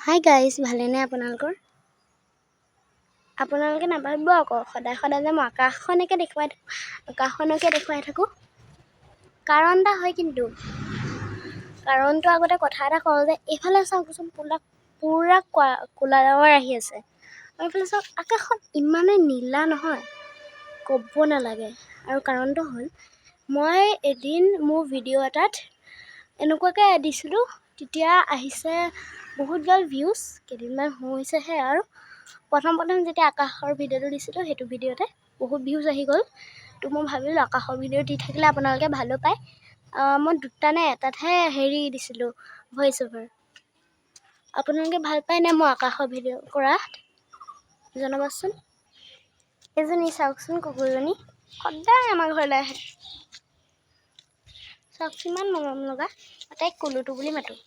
Hi guys, ভালেনে আপোনালোকে নাভাবিব আকৌ সদায় যে মই আকাশখনকে দেখুৱাই থাকোঁ। কাৰণ এটা হয়, কিন্তু কাৰণটো আগতে কথা এটা কওঁ যে এইফালে চাওকচোন পুৰা ক'লা ডাৱৰ আহি আছে, আৰু এইফালে চাওক আকাশখন ইমানেই নীলা নহয়, ক'ব নালাগে। আৰু কাৰণটো হ'ল মই এদিন মোৰ ভিডিঅ' এটাত এনেকুৱাকৈ দিছিলোঁ, তেতিয়া আহিছে বহুতগাল ভিউজ। কেইদিনমান হৈছেহে, আৰু প্ৰথম যেতিয়া আকাশৰ ভিডিঅ'টো দিছিলোঁ সেইটো ভিডিঅ'তে বহুত ভিউজ আহি গ'ল। তো মই ভাবিলোঁ আকাশৰ ভিডিঅ' দি থাকিলে আপোনালোকে ভালো পায়। মই দুটা নে এটাতহে দিছিলোঁ ভইচ অভাৰ। আপোনালোকে ভাল পায়নে মই আকাশৰ ভিডিঅ' কৰা জনাবচোন। এজনী চাওকচোন, কুকুৰজনী সদায় আমাৰ ঘৰলৈ আহে। চাওকচোন ইমান মৰম লগা, তাইক কুলুটো বুলি মাতোঁ।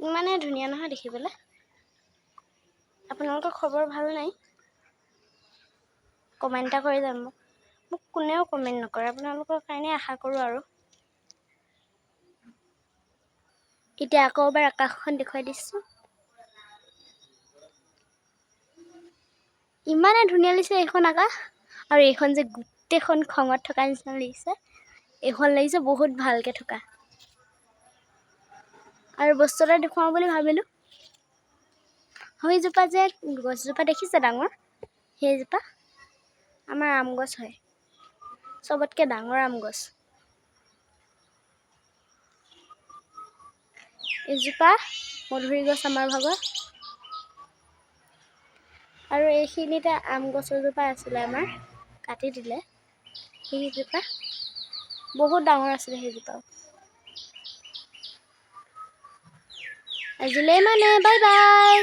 ইমানে ধুনীয়া নহয় দেখিবলৈ। আপোনালোকৰ খবৰ ভাল নাই? কমেণ্ট এটা কৰি যাম। মোক কোনেও কমেণ্ট নকৰে, আপোনালোকৰ কাৰণে আশা কৰোঁ। আৰু এতিয়া আকৌ এবাৰ আকাশখন দেখুৱাই দিছোঁ। ইমানে ধুনীয়া লাগিছে এইখন আকাশ, আৰু এইখন যে গোটেইখন খঙত থকা নিচিনা লাগিছে। এইখন লাগিছে বহুত ভালকৈ থকা। আৰু বস্তু এটা দেখুৱাওঁ বুলি ভাবিলোঁ। সেইজোপা যে গছজোপা দেখিছে ডাঙৰ, সেইজোপা আমাৰ আম গছ হয়, চবতকৈ ডাঙৰ আম গছ। এজোপা মধুৰি গছ আমাৰ ভাগৰ, আৰু এইখিনিতে আম গছজোপা আছিলে আমাৰ, কাটি দিলে। সেইজোপা বহুত ডাঙৰ আছিলে, সেইজোপাও। আজিলৈ বাই বাই।